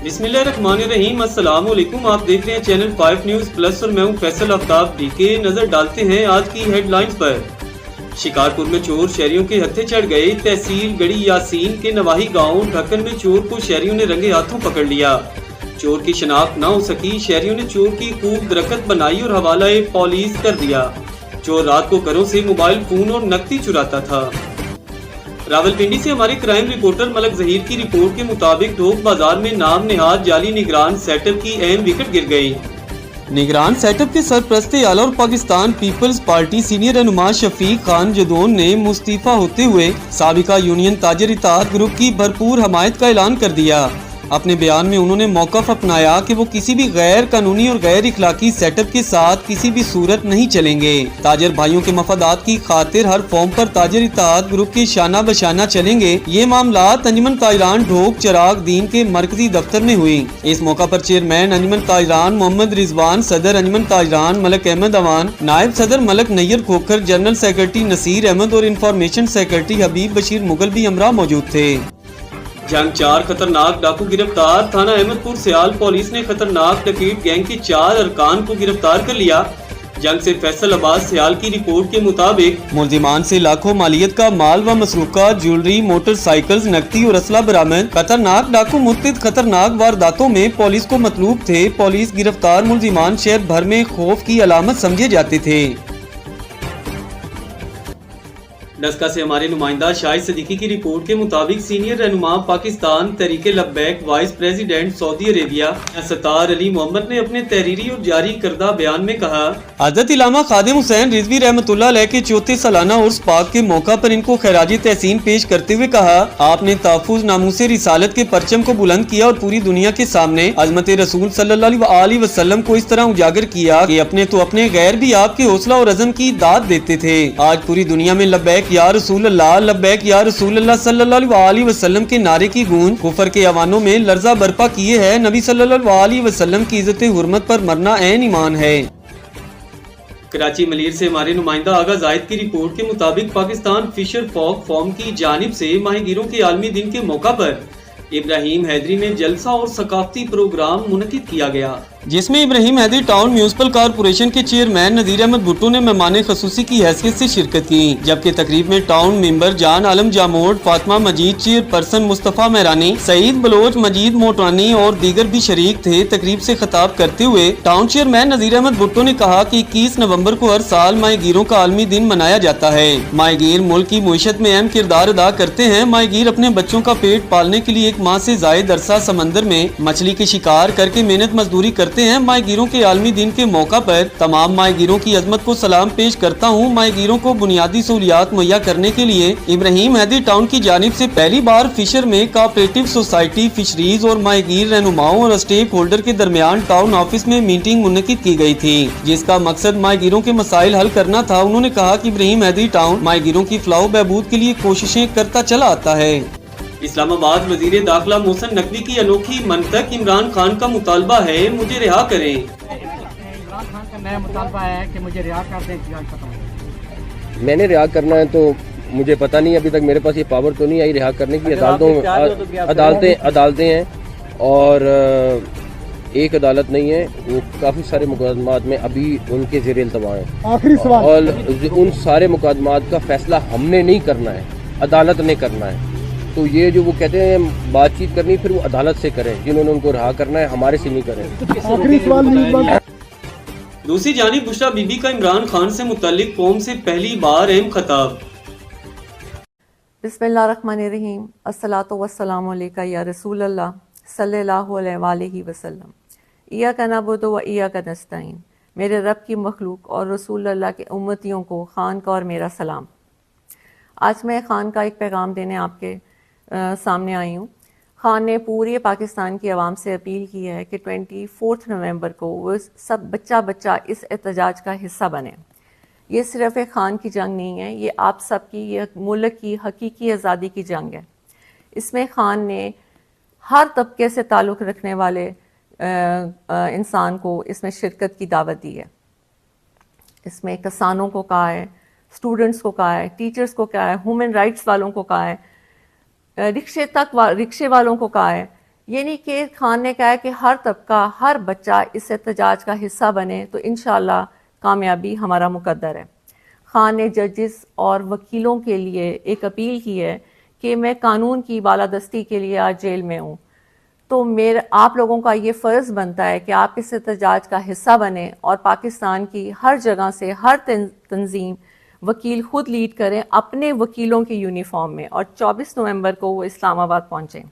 بسم اللہ الرحمن الرحیم، السلام علیکم۔ آپ دیکھ رہے ہیں چینل 5 نیوز پلس اور میں ہوں فیصل آفتاب ڈی کے۔ نظر ڈالتے ہیں آج کی ہیڈ لائنز پر۔ شکارپور میں چور شہریوں کے ہتھے چڑھ گئے۔ تحصیل گڑی یاسین کے نواحی گاؤں ڈھکن میں چور کو شہریوں نے رنگے ہاتھوں پکڑ لیا۔ چور کی شناخت نہ ہو سکی، شہریوں نے چور کی خوب درکت بنائی اور حوالہ پولیس کر دیا۔ چور رات کو گھروں سے موبائل فون اور نقدی چراتا تھا۔ راولپنڈی سے ہمارے کرائم رپورٹر ملک ظہیر کی رپورٹ کے مطابق ڈھوک بازار میں نام نہاد جعلی نگران سیٹ اپ کی اہم وکٹ گر گئی۔ نگران سیٹ اپ کے سرپرست اعلیٰ اور پاکستان پیپلز پارٹی سینئر رہنما شفیق خان جدون نے مستعفی ہوتے ہوئے سابقہ یونین تاجر اتحاد گروپ کی بھرپور حمایت کا اعلان کر دیا۔ اپنے بیان میں انہوں نے موقف اپنایا کہ وہ کسی بھی غیر قانونی اور غیر اخلاقی سیٹ اپ کے ساتھ کسی بھی صورت نہیں چلیں گے۔ تاجر بھائیوں کے مفادات کی خاطر ہر فارم پر تاجر اتحاد گروپ کے شانہ بشانہ چلیں گے۔ یہ معاملات انجمن تاجران ڈھوک چراغ دین کے مرکزی دفتر میں ہوئی۔ اس موقع پر چیئرمین انجمن تاجران محمد رضوان، صدر انجمن تاجران ملک احمد اوان، نائب صدر ملک نیر کھوکھر، جنرل سیکرٹری نصیر احمد اور انفارمیشن سیکرٹری حبیب بشیر مغل بھی ہمراہ موجود تھے۔ جنگ 4 خطرناک ڈاکو گرفتار۔ تھانہ احمد پور سیال پولیس نے خطرناک ڈکیٹ گینگ کے 4 ارکان کو گرفتار کر لیا۔ جنگ سے فیصل عباس سیال کی رپورٹ کے مطابق ملزمان سے لاکھوں مالیت کا مال و مسروقات، جیولری، موٹر سائیکلز، نقدی اور اسلحہ برآمد۔ خطرناک ڈاکو متعدد خطرناک وارداتوں میں پولیس کو مطلوب تھے۔ پولیس گرفتار ملزمان شہر بھر میں خوف کی علامت سمجھے جاتے تھے۔ ڈسکا سے ہمارے نمائندہ شاہد صدیقی کی رپورٹ کے مطابق سینئر رہنما پاکستان تحریک لبیک وائس پریزیڈنٹ سعودی عربیہ ستار علی محمد نے اپنے تحریری اور جاری کردہ بیان میں کہا، حضرت علامہ خادم حسین رضوی رحمۃ اللہ علیہ کے 34 سالانہ عرس پاک کے موقع پر ان کو خراج تحسین پیش کرتے ہوئے کہا، آپ نے تحفظ ناموس رسالت کے پرچم کو بلند کیا اور پوری دنیا کے سامنے عظمت رسول صلی اللہ علیہ وسلم کو اس طرح اجاگر کیا کہ اپنے تو اپنے غیر بھی آپ کے حوصلہ اور عزم کی داد دیتے تھے۔ آج پوری دنیا میں لبیک یا رسول اللہ، لبیک یا رسول اللہ صلی اللہ علیہ وسلم کے نعرے کی گونج کفر کے ایوانوں میں لرزہ برپا کیے ہے۔ نبی صلی اللہ علیہ وسلم کی عزت حرمت پر مرنا عین ایمان ہے۔ کراچی ملیر سے ہمارے نمائندہ آغا زاہد کی رپورٹ کے مطابق پاکستان فشر فوک فورم کی جانب سے ماہی گیروں کے عالمی دن کے موقع پر ابراہیم حیدری میں جلسہ اور ثقافتی پروگرام منعقد کیا گیا، جس میں ابراہیم حیدری ٹاؤن میونسپل کارپوریشن کے چیئرمین نذیر احمد بھٹو نے مہمان خصوصی کی حیثیت سے شرکت کی، جبکہ تقریب میں ٹاؤن ممبر جان عالم جاموٹ، فاطمہ مجید، چیئر پرسن مصطفیٰ مہرانی، سعید بلوچ، مجید موٹوانی اور دیگر بھی شریک تھے۔ تقریب سے خطاب کرتے ہوئے ٹاؤن چیئرمین نذیر احمد بھٹو نے کہا کہ 21 نومبر کو ہر سال ماہی گیروں کا عالمی دن منایا جاتا ہے۔ ماہی گیر ملک کی معیشت میں اہم کردار ادا کرتے ہیں۔ ماہی گیر اپنے بچوں کا پیٹ پالنے کے لیے 1 ماہ سے زائد عرصہ سمندر میں مچھلی کے شکار کر کے محنت مزدوری کرتے ہیں۔ ماہی گیروں کے عالمی دن کے موقع پر تمام ماہی گیروں کی عظمت کو سلام پیش کرتا ہوں۔ ماہی گیروں کو بنیادی سہولیات مہیا کرنے کے لیے ابراہیم حیدری ٹاؤن کی جانب سے پہلی بار فشر میں کوآپریٹو سوسائٹی فشریز اور ماہی گیر رہنماؤں اور اسٹیک ہولڈر کے درمیان ٹاؤن آفس میں میٹنگ منعقد کی گئی تھی، جس کا مقصد ماہی گیروں کے مسائل حل کرنا تھا۔ انہوں نے کہا کہ ابراہیم حیدری ٹاؤن ماہی گیروں کی فلاح و بہبود کے لیے کوششیں کرتا چلا آتا ہے۔ اسلام آباد وزیر داخلہ محسن نقوی کی انوکھی منطق، عمران خان کا مطالبہ ہے مجھے رہا کریں۔ عمران خان کا نیا مطالبہ ہے کہ مجھے رہا کر دیں، ختم۔ میں نے رہا کرنا ہے تو مجھے پتہ نہیں، ابھی تک میرے پاس یہ پاور تو نہیں آئی رہا کرنے کی۔ عدالتیں ہیں اور ایک عدالت نہیں ہے، وہ کافی سارے مقدمات میں ابھی ان کے زیر التوا ہیں، اور ان سارے مقدمات کا فیصلہ ہم نے نہیں کرنا ہے، عدالت نے کرنا ہے۔ تو یہ جو وہ کہتے ہیں بات چیت کرنی، پھر وہ عدالت سے کریں، جنہوں نے ان کو رہا کرنا ہے، ہمارے سے نہیں کریں۔ دوسری جانب بشرا بی بی کا عمران خان سے متعلق قوم سے پہلی بار اہم خطاب۔ بسم اللہ الرحمن الرحیم، الصلاۃ والسلام علیکہ یا رسول اللہ صلی اللہ علیہ وآلہ وسلم، ایاک نعبد و ایاک نستعین۔ میرے رب کی مخلوق اور رسول اللہ کے امتیوں کو خان کا اور میرا سلام۔ آج میں خان کا ایک پیغام دینے آپ کے سامنے آئی ہوں۔ خان نے پورے پاکستان کی عوام سے اپیل کی ہے کہ 24 نومبر کو وہ سب بچہ اس احتجاج کا حصہ بنے۔ یہ صرف ایک خان کی جنگ نہیں ہے، یہ آپ سب کی، یہ ملک کی حقیقی آزادی کی جنگ ہے۔ اس میں خان نے ہر طبقے سے تعلق رکھنے والے انسان کو اس میں شرکت کی دعوت دی ہے۔ اس میں کسانوں کو کہا ہے، اسٹوڈنٹس کو کہا ہے، ٹیچرز کو کہا ہے، ہیومن رائٹس والوں کو کہا ہے، رکشے والوں کو کہا ہے یعنی کہ خان نے کہا ہے کہ ہر طبقہ، ہر بچہ اس احتجاج کا حصہ بنے تو انشاءاللہ کامیابی ہمارا مقدر ہے۔ خان نے ججز اور وکیلوں کے لیے ایک اپیل کی ہے کہ میں قانون کی بالادستی کے لیے آج جیل میں ہوں، تو آپ لوگوں کا یہ فرض بنتا ہے کہ آپ اس احتجاج کا حصہ بنیں اور پاکستان کی ہر جگہ سے ہر تنظیم وکیل خود لیڈ کریں اپنے وکیلوں کی یونیفارم میں، اور 24 نومبر کو وہ اسلام آباد پہنچیں۔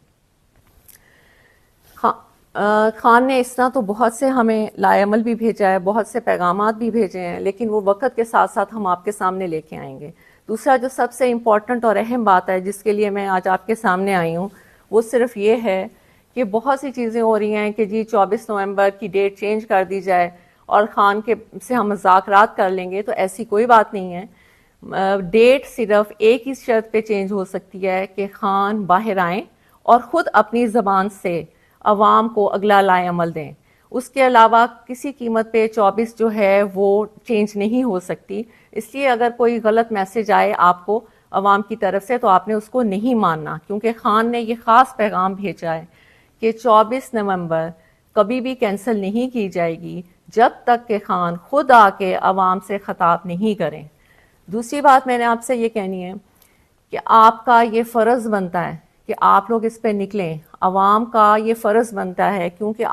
خان نے اس طرح تو بہت سے ہمیں لائے عمل بھی بھیجا ہے، بہت سے پیغامات بھی بھیجے ہیں، لیکن وہ وقت کے ساتھ ساتھ ہم آپ کے سامنے لے کے آئیں گے۔ دوسرا جو سب سے امپورٹنٹ اور اہم بات ہے جس کے لیے میں آج آپ کے سامنے آئی ہوں، وہ صرف یہ ہے کہ بہت سی چیزیں ہو رہی ہیں کہ جی 24 نومبر کی ڈیٹ چینج کر دی جائے اور خان کے سے ہم مذاکرات کر لیں گے، تو ایسی کوئی بات نہیں ہے۔ ڈیٹ صرف ایک ہی شرط پہ چینج ہو سکتی ہے کہ خان باہر آئیں اور خود اپنی زبان سے عوام کو اگلا لائے عمل دیں۔ اس کے علاوہ کسی قیمت پہ 24 جو ہے وہ چینج نہیں ہو سکتی، اس لیے اگر کوئی غلط میسج آئے آپ کو عوام کی طرف سے تو آپ نے اس کو نہیں ماننا، کیونکہ خان نے یہ خاص پیغام بھیجا ہے کہ 24 نومبر کبھی بھی کینسل نہیں کی جائے گی جب تک کہ خان خود آ کے عوام سے خطاب نہیں کریں۔ دوسری بات میں نے آپ سے یہ کہنی ہے کہ آپ کا یہ فرض بنتا ہے کہ آپ لوگ اس پہ نکلیں، عوام کا یہ فرض بنتا ہے، کیونکہ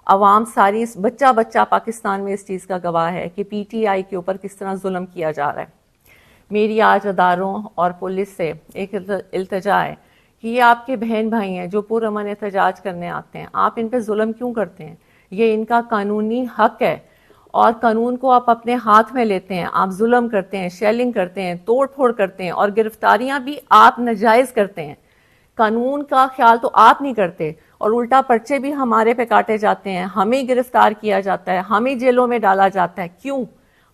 عوام ساری بچہ بچہ پاکستان میں اس چیز کا گواہ ہے کہ پی ٹی آئی کے اوپر کس طرح ظلم کیا جا رہا ہے۔ میری آج اداروں اور پولیس سے ایک التجا ہے کہ یہ آپ کے بہن بھائی ہیں جو پرامن احتجاج کرنے آتے ہیں، آپ ان پہ ظلم کیوں کرتے ہیں؟ یہ ان کا قانونی حق ہے، اور قانون کو آپ اپنے ہاتھ میں لیتے ہیں، آپ ظلم کرتے ہیں، شیلنگ کرتے ہیں، توڑ پھوڑ کرتے ہیں، اور گرفتاریاں بھی آپ ناجائز کرتے ہیں۔ قانون کا خیال تو آپ نہیں کرتے، اور الٹا پرچے بھی ہمارے پہ کاٹے جاتے ہیں، ہمیں گرفتار کیا جاتا ہے، ہمیں جیلوں میں ڈالا جاتا ہے۔ کیوں؟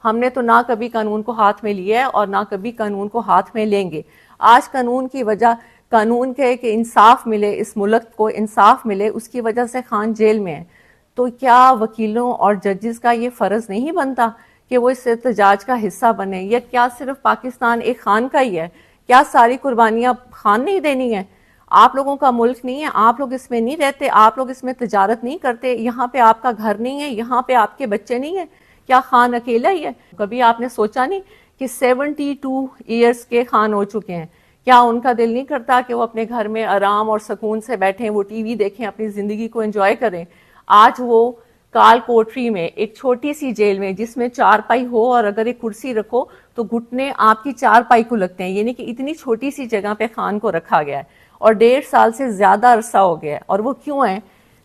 ہم نے تو نہ کبھی قانون کو ہاتھ میں لیا ہے اور نہ کبھی قانون کو ہاتھ میں لیں گے۔ آج قانون کی وجہ، قانون کے کہ انصاف ملے، اس ملک کو انصاف ملے، اس کی وجہ سے خان جیل میں ہے۔ تو کیا وکیلوں اور ججز کا یہ فرض نہیں بنتا کہ وہ اس احتجاج کا حصہ بنے؟ یا کیا صرف پاکستان ایک خان کا ہی ہے؟ کیا ساری قربانیاں خان نہیں دینی ہیں؟ آپ لوگوں کا ملک نہیں ہے؟ آپ لوگ اس میں نہیں رہتے؟ آپ لوگ اس میں تجارت نہیں کرتے؟ یہاں پہ آپ کا گھر نہیں ہے؟ یہاں پہ آپ کے بچے نہیں ہیں؟ کیا خان اکیلا ہی ہے؟ کبھی آپ نے سوچا نہیں کہ 72 ایئرس کے خان ہو چکے ہیں؟ کیا ان کا دل نہیں کرتا کہ وہ اپنے گھر میں آرام اور سکون سے بیٹھیں، وہ ٹی وی دیکھیں، اپنی زندگی کو انجوائے کریں؟ آج وہ کال کوٹری میں ایک چھوٹی سی جیل میں جس میں 4 پائی ہو اور اگر ایک کرسی رکھو تو گھٹنے آپ کی 4 پائی کو لگتے ہیں، یعنی کہ اتنی چھوٹی سی جگہ پہ خان کو رکھا گیا ہے، اور 1.5 سال سے زیادہ عرصہ ہو گیا ہے۔ اور وہ کیوں ہے؟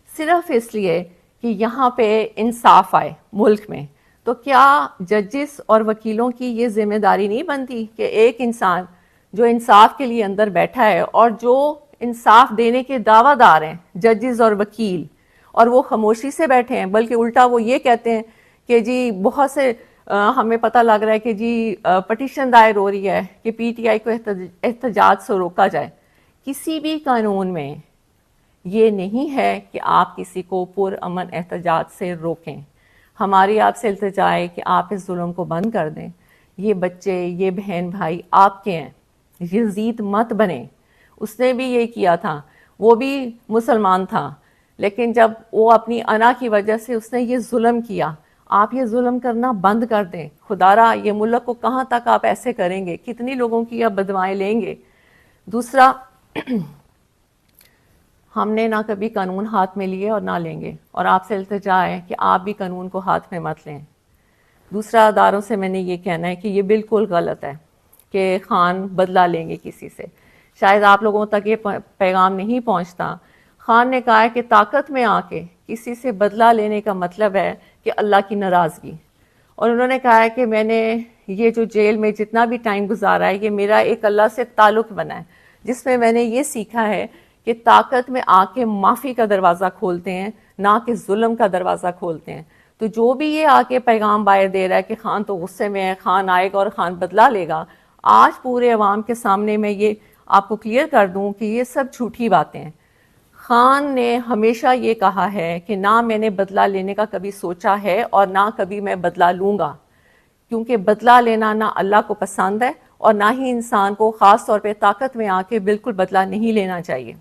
صرف اس لیے کہ یہاں پہ انصاف آئے ملک میں۔ تو کیا ججز اور وکیلوں کی یہ ذمہ داری نہیں بنتی کہ ایک انسان جو انصاف کے لیے اندر بیٹھا ہے اور جو انصاف دینے کے دعویٰ دار ہیں ججز اور وکیل، اور وہ خاموشی سے بیٹھے ہیں، بلکہ الٹا وہ یہ کہتے ہیں کہ جی بہت سے ہمیں پتہ لگ رہا ہے کہ جی پٹیشن دائر ہو رہی ہے کہ پی ٹی آئی کو احتجاج سے روکا جائے۔ کسی بھی قانون میں یہ نہیں ہے کہ آپ کسی کو پرامن احتجاج سے روکیں۔ ہماری آپ سے التجا ہے کہ آپ اس ظلم کو بند کر دیں۔ یہ بچے، یہ بہن بھائی آپ کے ہیں، یزید مت بنیں۔ اس نے بھی یہ کیا تھا، وہ بھی مسلمان تھا، لیکن جب وہ اپنی انا کی وجہ سے اس نے یہ ظلم کیا، آپ یہ ظلم کرنا بند کر دیں۔ خدا را یہ ملک کو کہاں تک آپ ایسے کریں گے؟ کتنی لوگوں کی آپ بدوائیں لیں گے؟ دوسرا، ہم نے نہ کبھی قانون ہاتھ میں لیے اور نہ لیں گے، اور آپ سے التجا ہے کہ آپ بھی قانون کو ہاتھ میں مت لیں۔ دوسرا، اداروں سے میں نے یہ کہنا ہے کہ یہ بالکل غلط ہے کہ خان بدلہ لیں گے کسی سے۔ شاید آپ لوگوں تک یہ پیغام نہیں پہنچتا۔ خان نے کہا ہے کہ طاقت میں آ کے کسی سے بدلہ لینے کا مطلب ہے کہ اللہ کی ناراضگی، اور انہوں نے کہا ہے کہ میں نے یہ جو جیل میں جتنا بھی ٹائم گزارا ہے یہ میرا ایک اللہ سے تعلق بنا ہے، جس میں میں نے یہ سیکھا ہے کہ طاقت میں آ کے معافی کا دروازہ کھولتے ہیں، نہ کہ ظلم کا دروازہ کھولتے ہیں۔ تو جو بھی یہ آ کے پیغام باہر دے رہا ہے کہ خان تو غصے میں ہے، خان آئے گا اور خان بدلہ لے گا، آج پورے عوام کے سامنے میں یہ آپ کو کلیئر کر دوں کہ یہ سب جھوٹی باتیں ہیں۔ خان نے ہمیشہ یہ کہا ہے کہ نہ میں نے بدلہ لینے کا کبھی سوچا ہے اور نہ کبھی میں بدلہ لوں گا، کیونکہ بدلہ لینا نہ اللہ کو پسند ہے اور نہ ہی انسان کو خاص طور پہ طاقت میں آ کے بالکل بدلہ نہیں لینا چاہیے۔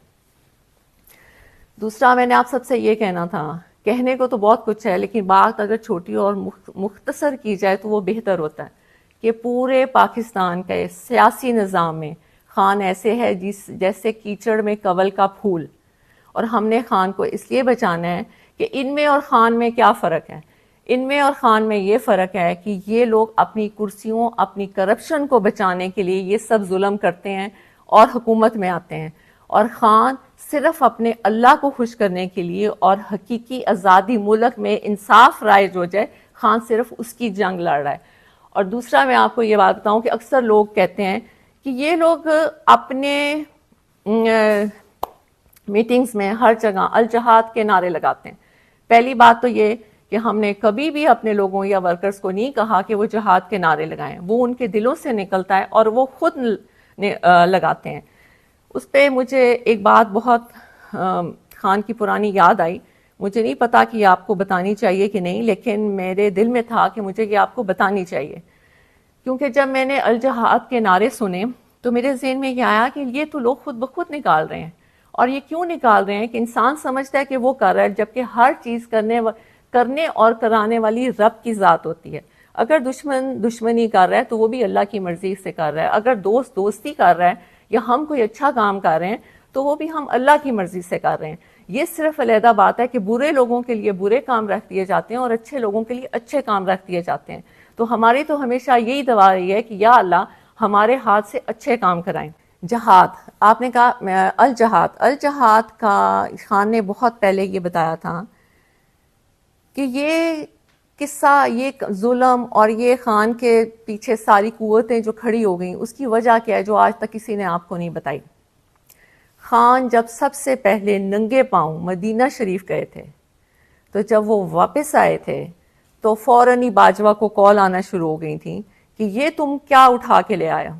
دوسرا میں نے آپ سب سے یہ کہنا تھا، کہنے کو تو بہت کچھ ہے لیکن بات اگر چھوٹی اور مختصر کی جائے تو وہ بہتر ہوتا ہے کہ پورے پاکستان کے سیاسی نظام میں خان ایسے ہے جیسے کیچڑ میں کنول کا پھول، اور ہم نے خان کو اس لیے بچانا ہے کہ ان میں اور خان میں کیا فرق ہے؟ ان میں اور خان میں یہ فرق ہے کہ یہ لوگ اپنی کرسیوں، اپنی کرپشن کو بچانے کے لیے یہ سب ظلم کرتے ہیں اور حکومت میں آتے ہیں، اور خان صرف اپنے اللہ کو خوش کرنے کے لیے اور حقیقی آزادی ملک میں انصاف رائج ہو جائے، خان صرف اس کی جنگ لڑ رہا ہے۔ اور دوسرا میں آپ کو یہ بات بتاؤں کہ اکثر لوگ کہتے ہیں کہ یہ لوگ اپنے میٹنگز میں ہر جگہ الجہاد کے نعرے لگاتے ہیں۔ پہلی بات تو یہ کہ ہم نے کبھی بھی اپنے لوگوں یا ورکرز کو نہیں کہا کہ وہ جہاد کے نعرے لگائیں، وہ ان کے دلوں سے نکلتا ہے اور وہ خود لگاتے ہیں۔ اس پہ مجھے ایک بات بہت خان کی پرانی یاد آئی، مجھے نہیں پتا کہ یہ آپ کو بتانی چاہیے کہ نہیں، لیکن میرے دل میں تھا کہ مجھے یہ آپ کو بتانی چاہیے، کیونکہ جب میں نے الجہاد کے نعرے سنے تو میرے ذہن میں یہ آیا کہ یہ تو لوگ خود بخود نکال رہے ہیں، اور یہ کیوں نکال رہے ہیں کہ انسان سمجھتا ہے کہ وہ کر رہا ہے، جبکہ ہر چیز کرنے اور کرانے والی رب کی ذات ہوتی ہے۔ اگر دشمن دشمنی کر رہا ہے تو وہ بھی اللہ کی مرضی سے کر رہا ہے، اگر دوست دوستی کر رہا ہے یا ہم کوئی اچھا کام کر رہے ہیں تو وہ بھی ہم اللہ کی مرضی سے کر رہے ہیں۔ یہ صرف علیحدہ بات ہے کہ برے لوگوں کے لیے برے کام رکھ دیے جاتے ہیں اور اچھے لوگوں کے لیے اچھے کام رکھ دیے جاتے ہیں۔ تو ہماری تو ہمیشہ یہی دعا رہی ہے کہ یا اللہ ہمارے ہاتھ سے اچھے کام کرائیں۔ جہاد، آپ نے کہا الجہاد کا خان نے بہت پہلے یہ بتایا تھا کہ یہ قصہ، یہ ظلم اور یہ خان کے پیچھے ساری قوتیں جو کھڑی ہو گئیں اس کی وجہ کیا ہے جو آج تک کسی نے آپ کو نہیں بتائی۔ خان جب سب سے پہلے ننگے پاؤں مدینہ شریف گئے تھے تو جب وہ واپس آئے تھے تو فوراً ہی باجوہ کو کال آنا شروع ہو گئی تھی کہ یہ تم کیا اٹھا کے لے آیا،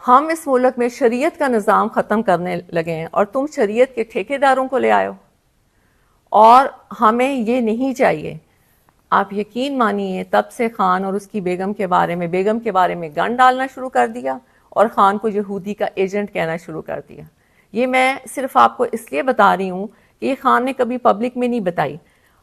ہم اس ملک میں شریعت کا نظام ختم کرنے لگے ہیں اور تم شریعت کے ٹھیکیداروں کو لے آئے ہو، اور ہمیں یہ نہیں چاہیے۔ آپ یقین مانیے تب سے خان اور اس کی بیگم کے بارے میں گن ڈالنا شروع کر دیا اور خان کو یہودی کا ایجنٹ کہنا شروع کر دیا۔ یہ میں صرف آپ کو اس لیے بتا رہی ہوں کہ یہ خان نے کبھی پبلک میں نہیں بتائی۔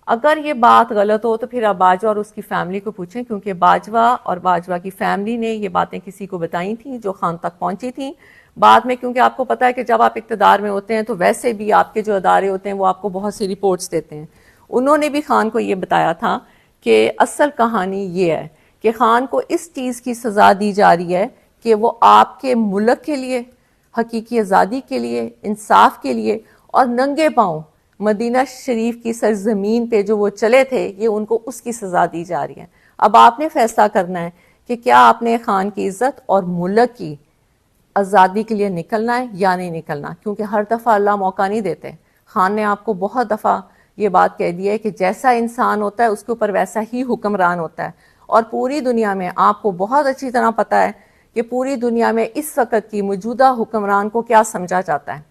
اگر یہ بات غلط ہو تو پھر آپ باجوہ اور اس کی فیملی کو پوچھیں، کیونکہ باجوہ اور باجوہ کی فیملی نے یہ باتیں کسی کو بتائی تھیں جو خان تک پہنچی تھیں۔ بعد میں کیونکہ آپ کو پتہ ہے کہ جب آپ اقتدار میں ہوتے ہیں تو ویسے بھی آپ کے جو ادارے ہوتے ہیں وہ آپ کو بہت سی رپورٹس دیتے ہیں، انہوں نے بھی خان کو یہ بتایا تھا کہ اصل کہانی یہ ہے کہ خان کو اس چیز کی سزا دی جا رہی ہے کہ وہ آپ کے ملک کے لیے، حقیقی آزادی کے لیے، انصاف کے لیے اور ننگے پاؤں مدینہ شریف کی سرزمین پہ جو وہ چلے تھے، یہ ان کو اس کی سزا دی جا رہی ہے۔ اب آپ نے فیصلہ کرنا ہے کہ کیا آپ نے خان کی عزت اور ملک کی آزادی کے لیے نکلنا ہے یا نہیں نکلنا، کیونکہ ہر دفعہ اللہ موقع نہیں دیتے۔ خان نے آپ کو بہت دفعہ یہ بات کہہ دی ہے کہ جیسا انسان ہوتا ہے اس کے اوپر ویسا ہی حکمران ہوتا ہے، اور پوری دنیا میں آپ کو بہت اچھی طرح پتہ ہے کہ پوری دنیا میں اس وقت کی موجودہ حکمران کو کیا سمجھا جاتا ہے۔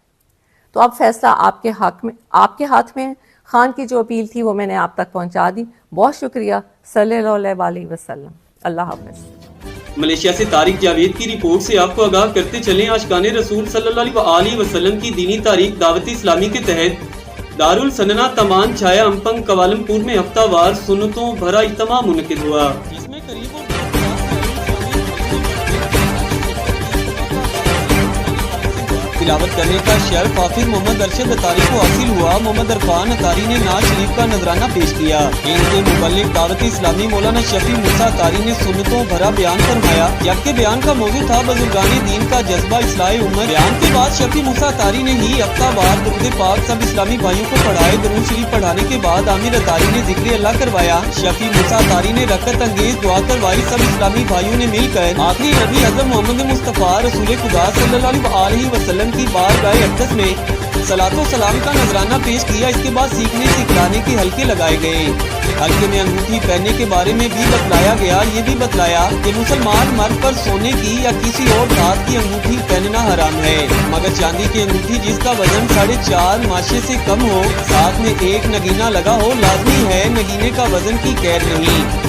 تو اب فیصلہ آپ کے ہاتھ میں ہے۔ خان کی جو اپیل تھی وہ میں نے آپ تک پہنچا دی۔ بہت شکریہ۔ صلی اللہ علیہ وسلم۔ اللہ حافظ۔ ملیشیا سے طارق جاوید کی رپورٹ سے آپ کو آگاہ کرتے چلیں، عاشقان رسول صلی اللہ علیہ وسلم کی دینی تاریخ دعوت اسلامی کے تحت دارالسننا تمان چھایا امپنگ کوالمپور میں ہفتہ وار سنتوں بھرا اجتماع منعقد ہوا، جس میں قریب تلاوت کرنے کا شرف حافظ محمد ارشد اتاری کو حاصل ہوا۔ محمد عرفان اتاری نے نعت شریف کا نذرانہ پیش کیا۔ ان کے مبلغ دعوت اسلامی مولانا شفیع موسیٰ اتاری نے سنتوں بھرا بیان فرمایا، جبکہ بیان کا موضوع تھا بزرگان دین کا جذبہ اصلاح امت۔ بیان کے بعد شفیع موسیٰ اتاری نے ہی ہفتہ وار درود پاک سب اسلامی بھائیوں کو پڑھائے۔ درود شریف پڑھانے کے بعد عامر اتاری نے ذکر اللہ کروایا۔ شفیع موسیٰ اتاری نے رکعت انگیز دعا کروائی۔ سب اسلامی بھائیوں نے مل کر آخری نبی حضرت محمد مصطفیٰ رسول خدا صلی اللہ علیہ وسلم کی بارگاہ اقدس میں صلاۃ و سلام کا نذرانہ پیش کیا۔ اس کے بعد سیکھنے سکھلانے کے حلقے لگائے گئے۔ حلقے میں انگوٹھی پہننے کے بارے میں بھی بتلایا گیا۔ یہ بھی بتلایا کہ مسلمان مرد پر سونے کی یا کسی اور دھات کی انگوٹھی پہننا حرام ہے، مگر چاندی کی انگوٹھی جس کا وزن 4.5 ماشے سے کم ہو، ساتھ میں ایک نگینہ لگا ہو، لازمی ہے۔ نگینے کا وزن کی قید نہیں۔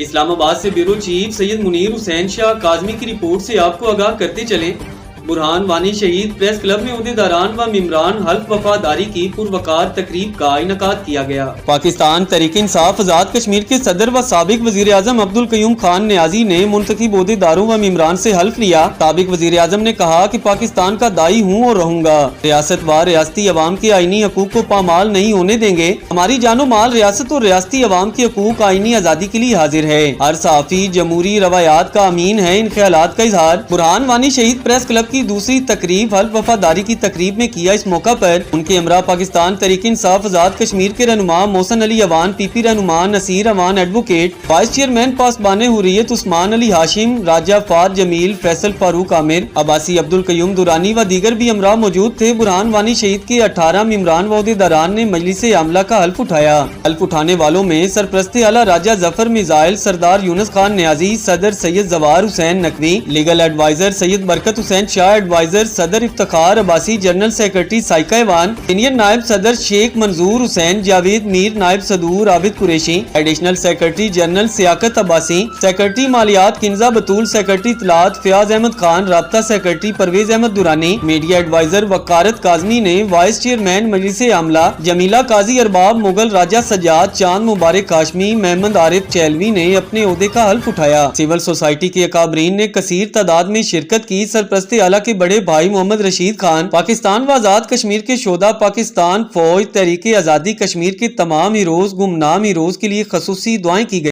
اسلام آباد سے بیورو چیف سید منیر حسین شاہ کاظمی کی رپورٹ سے آپ کو آگاہ کرتے چلیں۔ برہان وانی شہید پریس کلب میں عہدیداران و ممبران حلف وفاداری کی پروقار تقریب کا انعقاد کیا گیا۔ پاکستان تحریک انصاف آزاد کشمیر کے صدر و سابق وزیر اعظم عبدالقیوم خان نیازی نے منتخب عہدیداروں و ممبران سے حلف لیا۔ سابق وزیر اعظم نے کہا کہ پاکستان کا دائی ہوں اور رہوں گا، ریاست و ریاستی عوام کے آئینی حقوق کو پامال نہیں ہونے دیں گے، ہماری جان و مال ریاست اور ریاستی عوام کے حقوق آئینی آزادی کے لیے حاضر ہے، ہر صحافی جمہوری روایات کا امین ہے۔ ان خیالات کا اظہار برہان وانی شہید پریس کلب کی دوسری تقریب حلف وفاداری کی تقریب میں کیا۔ اس موقع پر ان کے ہمراہ پاکستان تحریک انصاف آزاد کشمیر کے رہنما محسن علی اوان، پی پی رہنما Naseer Awan advocate, vice chairman Pasban Hurriyat Usman Ali Hashim, Raja فات جمیل، فیصل فاروق عامر، عباسی عبدالقیوم دورانی و دیگر بھی ہمراہ موجود تھے۔ برہان وانی شہید کے 18 ممبران و عہدیداران نے مجلس عاملہ کا حلف اٹھایا۔ حلف اٹھانے والوں میں سرپرست اعلیٰ راجہ ظفر میزائل، سردار یونس خان نیازی، صدر سید زوار حسین نقوی، لیگل ایڈوائزر سید برکت حسین شاہ، ایڈوائزر صدر افتخار عباسی، جنرل سیکرٹری سائقہ ایوان، سینئر نائب صدر شیخ منظور حسین، جاوید میر، نائب صدور Abid Qureshi, additional secretary general Siyaqat Abbasi, secretary مالیات کنزہ بطول، سیکرٹری اطلاعات فیاض احمد خان، رابطہ secretary Pervez Ahmed Durrani, media advisor وقارت کاظمی نے وائس چیئرمین مجلس عاملہ جمیلہ قاضی ارباب، مغل راجہ سجاد، چاند مبارک ہاشمی، محمد عارف چیلوی نے اپنے عہدے کا حلف اٹھایا۔ سول سوسائٹی کے اکابرین نے کثیر تعداد میں شرکت کی۔ سرپرست اعلیٰ کے بڑے بھائی محمد رشید خان، پاکستان و آزاد کشمیر کے شہداء پاکستان فوج، تحریک آزادی کشمیر کے تمام ہیروز، گمنام ہیروز کے لیے خصوصی دعائیں کی گئی۔